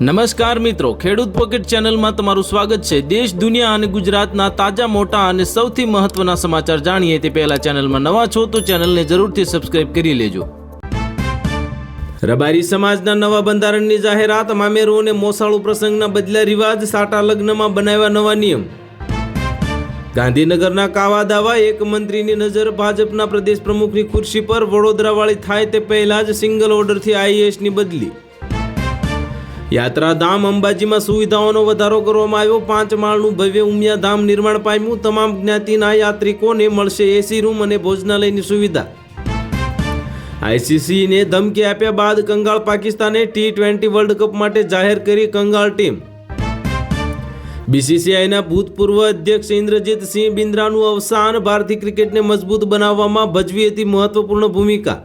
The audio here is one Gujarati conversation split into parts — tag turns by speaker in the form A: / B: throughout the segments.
A: નમસ્કાર મિત્રો, ખેડૂત પોકેટ ચેનલમાં તમારું સ્વાગત છે। દેશ, દુનિયા અને ગુજરાતના તાજા, મોટા અને સૌથી મહત્વના સમાચાર જાણીએ તે પહેલા ચેનલમાં નવા છો તો ચેનલને જરૂરથી સબસ્ક્રાઇબ કરી લેજો। રબારી સમાજના નવા બંધારણની જાહેરાત, મામેરો અને મોસાળુ પ્રસંગના બદલ્યા રિવાજ, સાટા લગ્નમાં બનાવ્યા નવા નિયમ। ગાંધીનગરના કાવા દાવા, એક મંત્રીની નજર ભાજપના પ્રદેશ પ્રમુખની ખુરશી પર, વડોદરાવાળી થાય તે પહેલા જ સિંગલ ઓર્ડરથી આઈએએસની બદલી। યાત્રાધામ અંબાજીમાં સુવિધાઓનો વધારો કરવામાં આવ્યો, 5 માળનું ભવ્ય ઉમિયાધામ નિર્માણ પામ્યું। તમામ જ્ઞાતિના યાત્રિકોને મળશે એસી રૂમ અને ભોજનાલયની સુવિધા। આઈસીસીને ધમકી આપ્યા બાદ કંગાળ પાકિસ્તાને T20 વર્લ્ડ કપ માટે જાહેર કરી કંગાળ ટીમ। બીસીસીઆઈના ભૂતપૂર્વ અધ્યક્ષ ઇન્દ્રજીતસિંહ બિંદ્રાનું અવસાન, ભારતીય ક્રિકેટને મજબૂત બનાવવામાં ભજવી હતી મહત્વપૂર્ણ ભૂમિકા।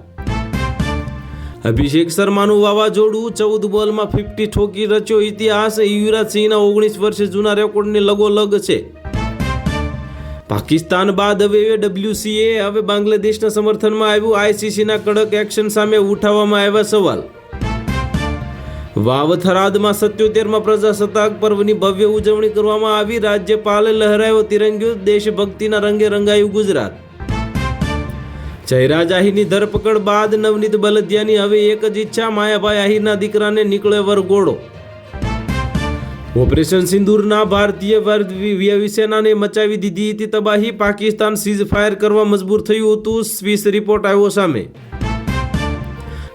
A: અભિષેક શર્માનું વાવાઝોડું, 14 બોલમાં 50 ઠોકી રચ્યો ઇતિહાસ। યુવરાજ સિંહના 19 વર્ષ જૂના રેકોર્ડને લગોલગ છે। પાકિસ્તાન બાદ હવે WCA હવે બાંગ્લાદેશના સમર્થનમાં આવ્યું, આઈસીસીના કડક એક્શન સામે ઉઠાવવામાં આવ્યા સવાલ। વાવ થરાદમાં 77માં પ્રજાસત્તાક પર્વની ભવ્ય ઉજવણી કરવામાં આવી, રાજ્યપાલે લહેરાયો તિરંગો, દેશભક્તિના રંગે રંગાયું ગુજરાત। જયરાજ આહિરની ધરપકડ બાદ નવનીત બલદિયાની હવે એક જ ઈચ્છા, માયાભાઈ આહિરના દીકરાને નીકળે વરઘોડો। ઓપરેશન સિંદૂરના ભારતીય વાયુસેનાને મચાવી દીધી હતી તબાહી, પાકિસ્તાન સીઝ ફાયર કરવા મજબૂર થયું હતું, સ્વિસ રિપોર્ટ આવ્યો સામે।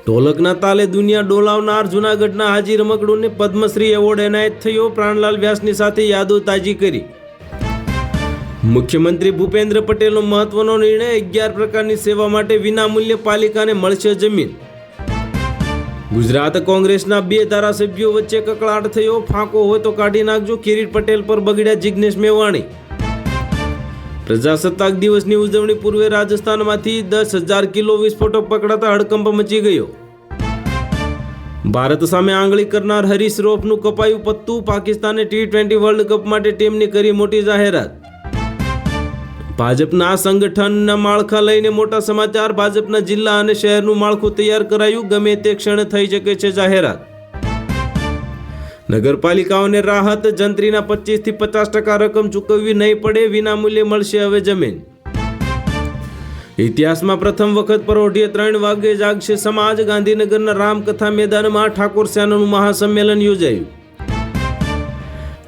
A: ઢોલકના તાલે દુનિયા ડોલાવનાર જૂનાગઢના હાજી રમકડોને પદ્મશ્રી એવોર્ડ એનાયત થયો, પ્રાણલાલ વ્યાસની સાથે યાદો તાજી કરી। મુખ્યમંત્રી ભૂપેન્દ્ર પટેલનો મહત્વનો નિર્ણય, 11 પ્રકારની સેવા માટે વિનામૂલ્યે પાલિકાને મળશે જમીન। ગુજરાત કોંગ્રેસના 2 ધારાસભ્યો વચ્ચે કકળાટ થયો, ફાંકો હોય તો કાઢી નાખજો, કિરીટ પટેલ પર બગડ્યા જિગ્નેશ મેવાણી। પ્રજાસત્તાક દિવસની ઉજવણી પૂર્વે રાજસ્થાનમાંથી 10,000 કિલો વિસ્ફોટક પકડાતા હડકંપ મચી ગયો। ભારત સામે આંગળી કરનાર હરીશ શ્રોફનું કપાયું પત્તું, પાકિસ્તાને T20 વર્લ્ડ કપ માટે ટીમની કરી મોટી જાહેરાત। ભાજપના સંગઠનના માળખા લઈને મોટા સમાચાર, ભાજપના જિલ્લા અને શહેરનું માળખું તૈયાર કરાયું, ગમે તે ક્ષણે થઈ શકે છે જાહેરાત। નગરપાલિકાઓને રાહત, જંત્રીના 25 થી 50% રકમ ચૂકવવી નહીં પડે, વિનામૂલ્યે મળશે હવે જમીન। ઇતિહાસમાં પ્રથમ વખત પરોઢિયે 3 વાગે જાગશે સમાજ, ગાંધીનગરના રામકથા મેદાનમાં ઠાકોર સેનાનું મહાસંમેલન યોજાયું।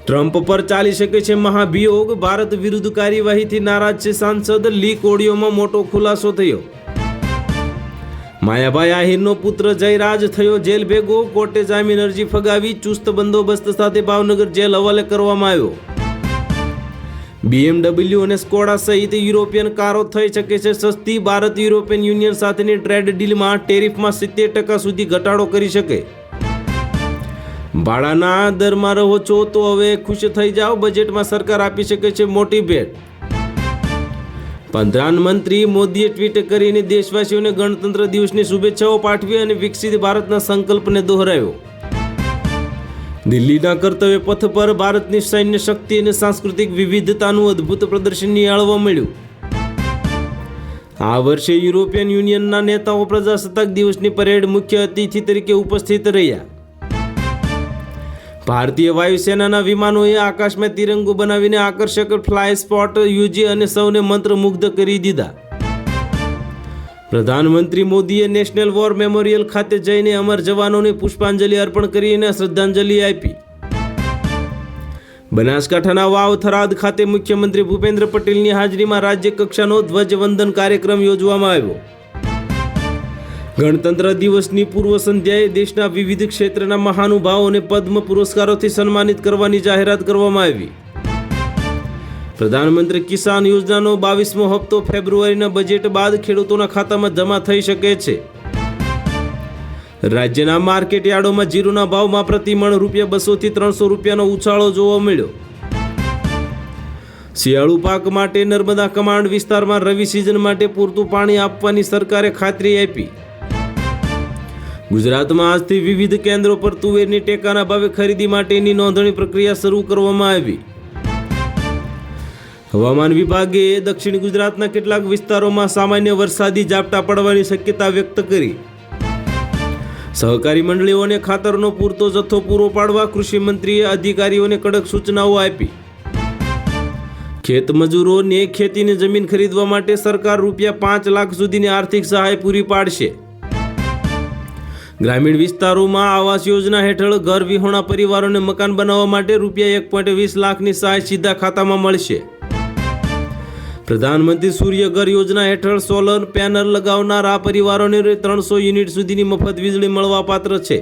A: ટ્રમ્પ પર ચાલી શકે છે મહાભિયોગ, ભારત વિરુદ્ધ કાર્યવાહીથી નારાજ છે સાંસદ, લીક ઓડિયોમાં મોટો ખુલાસો થયો। માયાભાઈ આહિરનો પુત્ર જયરાજ થયો જેલ ભેગો, કોર્ટે જામીન અરજી ફગાવી, ચુસ્ત બંદોબસ્ત સાથે ભાવનગર જેલ હવાલે કરવામાં આવ્યો। BMW અને સ્કોડા સહિત યુરોપિયન કારો થઈ શકે છે સસ્તી, ભારત યુરોપિયન યુનિયન સાથેની ટ્રેડ ડીલમાં ટેરિફમાં 70% સુધી ઘટાડો કરી શકે। ભાડાના દરમાં રહો છો તો હવે ખુશ થઈ જાઓ, બજેટમાં સરકાર આપી શકે છે મોટી ભેટ। પ્રધાનમંત્રી મોદીએ ટ્વીટ કરીને દેશવાસીઓને ગણતંત્ર દિવસની શુભેચ્છાઓ પાઠવી અને વિકસિત ભારતના સંકલ્પને દોહરાવ્યો। દિલ્હીના કર્તવ્ય પથ પર ભારતની સૈન્ય શક્તિ અને સાંસ્કૃતિક વિવિધતાનું અદ્ભુત પ્રદર્શન નિહાળવા મળ્યું। આ વર્ષે યુરોપિયન યુનિયનના નેતાઓ પ્રજાસત્તાક દિવસની પરેડ મુખ્ય અતિથિ તરીકે ઉપસ્થિત રહ્યા। ભારતીય વાયુસેનાના વિમાનોએ આકાશમાં તિરંગો બનાવીને આકર્ષક ફ્લાય સ્પોટ યોજી અને સૌને મંત્રમુગ્ધ કરી દીધા। પ્રધાનમંત્રી મોદીએ નેશનલ વોર મેમોરિયલ ખાતે જઈને અમર જવાનોને પુષ્પાંજલિ અર્પણ કરીને શ્રદ્ધાંજલિ આપી। બનાસકાંઠાના વાવ થરાદ ખાતે મુખ્યમંત્રી ભૂપેન્દ્ર પટેલની હાજરીમાં રાજ્ય કક્ષાનો ધ્વજવંદન કાર્યક્રમ યોજવામાં આવ્યો। ગણતંત્ર દિવસની પૂર્વ સંધ્યાએ દેશના વિવિધ ક્ષેત્રના મહાનુભાવોને પદ્મ પુરસ્કારોથી સન્માનિત કરવાની જાહેરાત કરવામાં આવી। પ્રધાનમંત્રી કિસાન યોજનાનો 22મો હપ્તો ફેબ્રુઆરીના બજેટ બાદ ખેડૂતોના ખાતામાં જમા થઈ શકે છે। રાજ્યના માર્કેટ યાર્ડોમાં જીરુના ભાવમાં પ્રતિમણ ₹200 થી ₹300નો ઉછાળો જોવા મળ્યો। શિયાળુ પાક માટે નર્મદા કમાન્ડ વિસ્તારમાં રવિ સિઝન માટે પૂરતું પાણી આપવાની સરકારે ખાતરી આપી। ગુજરાતમાં આજથી વિવિધ કેન્દ્રો પર તુવેરની ટેકાના ભાવે ખરીદી માટેની નોંધણી પ્રક્રિયા શરૂ કરવામાં આવી। હવામાન વિભાગે દક્ષિણ ગુજરાતના કેટલાક વિસ્તારોમાં સામાન્ય વરસાદી ઝાપટા પડવાની શક્યતા વ્યક્ત કરી। સહકારી મંડળીઓને ખાતરનો પૂરતો જથ્થો પૂરો પાડવા કૃષિ મંત્રીએ અધિકારીઓને કડક સૂચનાઓ આપી. ખેત મજૂરોને ખેતીની જમીન ખરીદવા માટે સરકાર ₹5 લાખ સુધીની આર્થિક સહાય પૂરી પાડશે. ગ્રામીણ વિસ્તારોમાં આવાસ યોજના હેઠળ ઘર વિહોણા પરિવારોને મકાન બનાવવા માટે ₹1.20 લાખની સહાય સીધા ખાતામાં મળશે. પ્રધાનમંત્રી સૂર્ય ઘર યોજના હેઠળ સોલર પેનલ લગાવનારા પરિવારોને 300 યુનિટ સુધીની મફત વીજળી મળવા પાત્ર છે.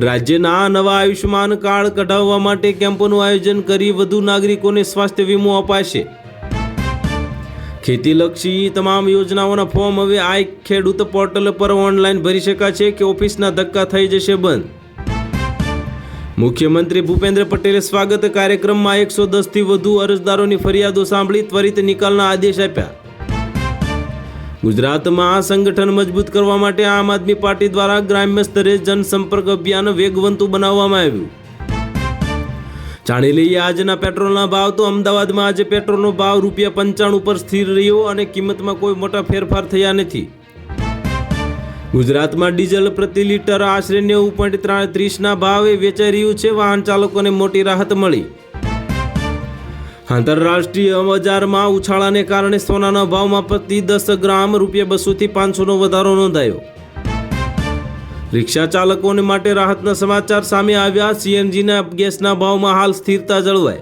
A: રાજ્યના નવા આયુષ્યમાન કાર્ડ કઢાવવા માટે કેમ્પોનું આયોજન કરી વધુ નાગરિકોને સ્વાસ્થ્ય વીમો અપાશે. ખેતીલક્ષી તમામ યોજનાઓના ફોર્મ હવે આઈ ખેડૂત પોર્ટલ પર ઓનલાઈન ભરી શકાશે કે ઓફિસના ધક્કા થઈ જશે બંધ. મુખ્યમંત્રી ભૂપેન્દ્ર પટેલે સ્વાગત કાર્યક્રમમાં 110થી વધુ અરજદારોની ફરિયાદો સાંભળી ત્વરિત નિકાલના આદેશ આપ્યા. ગુજરાતમાં આ સંગઠન મજબૂત કરવા માટે આમ આદમી પાર્ટી દ્વારા ગ્રામ્ય સ્તરે જનસંપર્ક અભિયાન વેગવંતુ બનાવવામાં આવ્યું. જાણી લઈએ આજના પેટ્રોલના ભાવ. તો અમદાવાદમાં આજે પેટ્રોલનો ભાવ ₹95 પર સ્થિર રહ્યો અને કિંમતમાં કોઈ મોટા ફેરફાર થયા નથી. ગુજરાતમાં ડીઝલ પ્રતિ લીટર આશરે 90.30ના ભાવે વેચાઈ રહ્યું છે. વાહન ચાલકોને મોટી રાહત મળી. આંતરરાષ્ટ્રીય બજારમાં ઉછાળાને કારણે સોનાના ભાવમાં પ્રતિ 10 ગ્રામ ₹200 થી 500નો વધારો નોંધાયો. રિક્ષા ચાલકોને માટે રાહતના સમાચાર સામે આવ્યા. સીએનજીના ગેસના ભાવમાં હાલ સ્થિરતા જળવાય.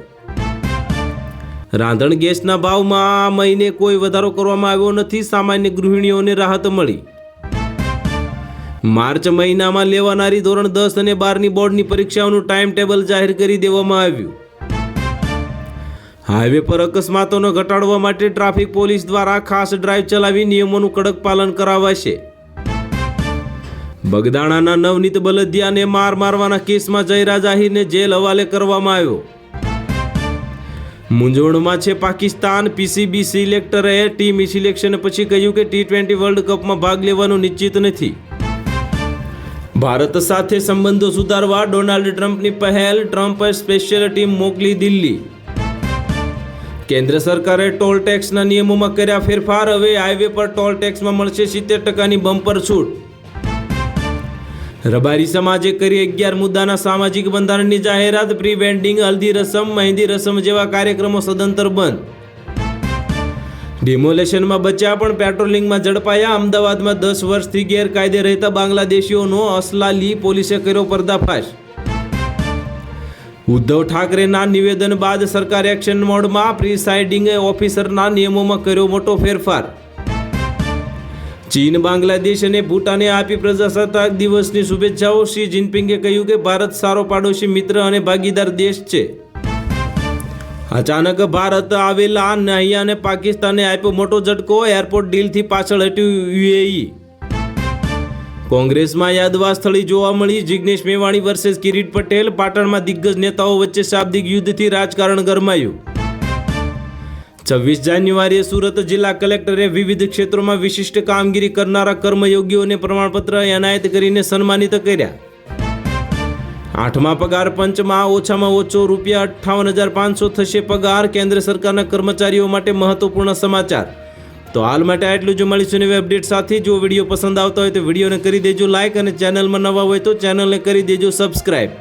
A: રાંધણ ગેસના ભાવમાં આ મહિને કોઈ વધારો કરવામાં આવ્યો નથી. સામાન્ય ગૃહિણીઓને રાહત મળી. માર્ચ મહિનામાં લેવાનારી ધોરણ 10 અને 12ની બોર્ડની પરીક્ષાઓનું ટાઈમ ટેબલ જાહેર કરી દેવામાં આવ્યું. હાઈવે પર અકસ્માતોને ઘટાડવા માટે ટ્રાફિક પોલીસ દ્વારા ખાસ ડ્રાઈવ ચલાવી નિયમોનું કડક પાલન કરાવાશે. બગદાણાના નવનીત બલદિયાને મારવાના કેસમાં જયરાજ આહિરને જેલ હવાલે કરવામાં આવ્યો. મૂંઝવણમાં છે પાકિસ્તાન. પીસીબી સિલેક્ટરે ટીમ સિલેક્શન પછી કહ્યું કે T20 વર્લ્ડ કપમાં ભાગ લેવાનું નિશ્ચિત નથી. ભારત સાથે સંબંધો સુધારવા ડોનાલ્ડ ટ્રમ્પની પહેલ. ટ્રમ્પે સ્પેશિયલ ટીમ મોકલી દિલ્હી. કેન્દ્ર સરકારે ટોલ ટેક્સના નિયમોમાં કર્યા ફેરફાર. હવે હાઈવે પર ટોલ ટેક્સમાં મળશે 70%ની બમ્પર છૂટ. રબારી સમાજે કરી 11 મુદ્દાના સામાજિક બંધારણની જાહેરાત. પ્રી વેડિંગ, હલ્દી રસમ, મહેંદી રસમ જેવા કાર્યક્રમો સદંતર બંધ. ડિમોલેશનમાં બચ્યા પણ પેટ્રોલિંગમાં ઝડપાયા. અમદાવાદમાં 10 વર્ષથી ગેરકાયદે રહેતા બાંગ્લાદેશીઓનો અસલાલી પોલીસે કર્યો પર્દાફાશ. ઉદ્ધવ ઠાકરેના નિવેદન બાદ સરકાર એક્શન મોડમાં. પ્રિસાઇડિંગ ઓફિસરના નિયમોમાં કર્યો મોટો ફેરફાર. ચીન, બાંગ્લાદેશ અને ભૂટાને આપી પ્રજાસત્તાક દિવસની શુભેચ્છાઓ. શી જિનપિંગે કહ્યું કે ભારત સારો પાડોશી મિત્ર અને ભાગીદાર દેશ છે. અચાનક ભારત આવેલા નહિયાને પાકિસ્તાને આપ્યો મોટો ઝટકો. એરપોર્ટ ડીલથી પાછળ હટ્યું યુએઈ. કોંગ્રેસમાં યાદવા સ્થળી જોવા મળી. જિગ્નેશ મેવાણી વર્સેસ કિરીટ પટેલ. પાટણમાં દિગ્ગજ નેતાઓ વચ્ચે શાબ્દિક યુદ્ધથી રાજકારણ ગરમાયું. 26 જાન્યુઆરીએ સુરત જિલ્લા કલેક્ટરે વિવિધ ક્ષેત્રોમાં વિશિષ્ટ કામગીરી કરનારા કર્મયોગીઓને પ્રમાણપત્ર એનાયત કરીને સન્માનિત કર્યા. 8મા પગાર પંચમાં ઓછામાં ઓછો ₹58,500 થશે પગાર. કેન્દ્ર સરકારના કર્મચારીઓ માટે મહત્વપૂર્ણ સમાચાર. તો હાલ માટે આટલું. જો મળીશું નવી અપડેટ સાથે. જો વિડીયો પસંદ આવતા હોય તો વિડીયોને કરી દેજો લાઇક અને ચેનલમાં નવા હોય તો ચેનલને કરી દેજો સબસ્ક્રાઈબ.